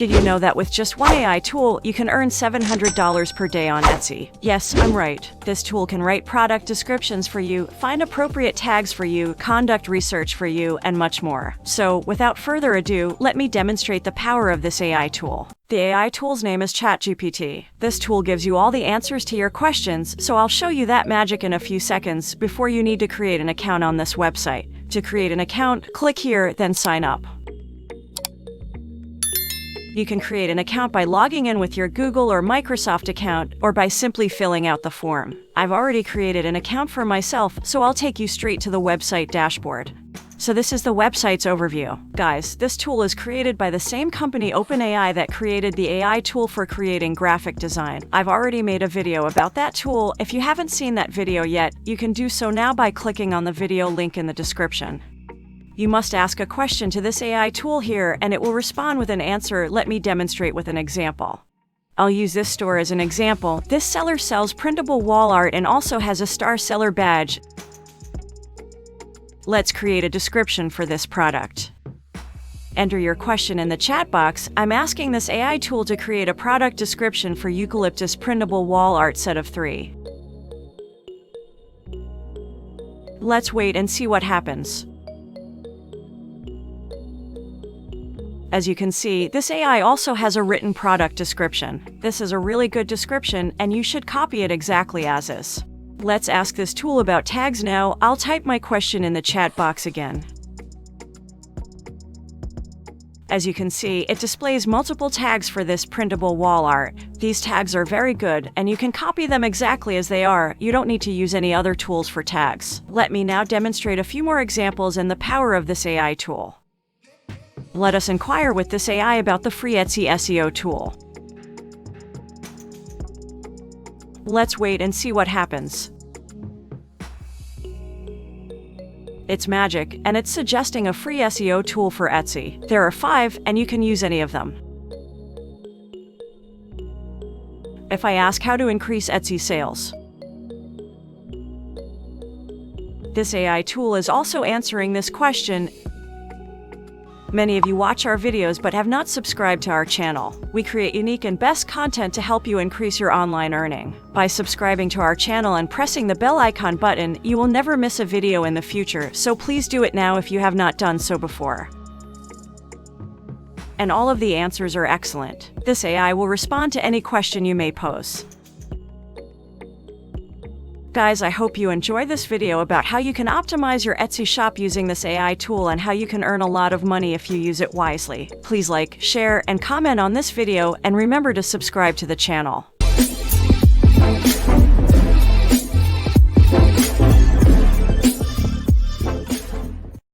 Did you know that with just one AI tool, you can earn $700 per day on Etsy? Yes, I'm right. This tool can write product descriptions for you, find appropriate tags for you, conduct research for you, and much more. So, without further ado, let me demonstrate the power of this AI tool. The AI tool's name is ChatGPT. This tool gives you all the answers to your questions, so I'll show you that magic in a few seconds before you need to create an account on this website. To create an account, click here, then sign up. You can create an account by logging in with your Google or Microsoft account, or by simply filling out the form. I've already created an account for myself, so I'll take you straight to the website dashboard. So this is the website's overview. Guys, this tool is created by the same company OpenAI that created the AI tool for creating graphic design. I've already made a video about that tool. If you haven't seen that video yet, you can do so now by clicking on the video link in the description. You must ask a question to this AI tool here, and it will respond with an answer. Let me demonstrate with an example. I'll use this store as an example. This seller sells printable wall art and also has a star seller badge. Let's create a description for this product. Enter your question in the chat box. I'm asking this AI tool to create a product description for eucalyptus printable wall art set of 3. Let's wait and see what happens. As you can see, this AI also has a written product description. This is a really good description, and you should copy it exactly as is. Let's ask this tool about tags now. I'll type my question in the chat box again. As you can see, it displays multiple tags for this printable wall art. These tags are very good, and you can copy them exactly as they are. You don't need to use any other tools for tags. Let me now demonstrate a few more examples and the power of this AI tool. Let us inquire with this AI about the free Etsy SEO tool. Let's wait and see what happens. It's magic, and it's suggesting a free SEO tool for Etsy. There are 5, and you can use any of them. If I ask how to increase Etsy sales, this AI tool is also answering this question. Many of you watch our videos but have not subscribed to our channel. We create unique and best content to help you increase your online earning. By subscribing to our channel and pressing the bell icon button, you will never miss a video in the future, so please do it now if you have not done so before. And all of the answers are excellent. This AI will respond to any question you may pose. Guys, I hope you enjoy this video about how you can optimize your Etsy shop using this AI tool and how you can earn a lot of money if you use it wisely. Please like, share, and comment on this video, and remember to subscribe to the channel.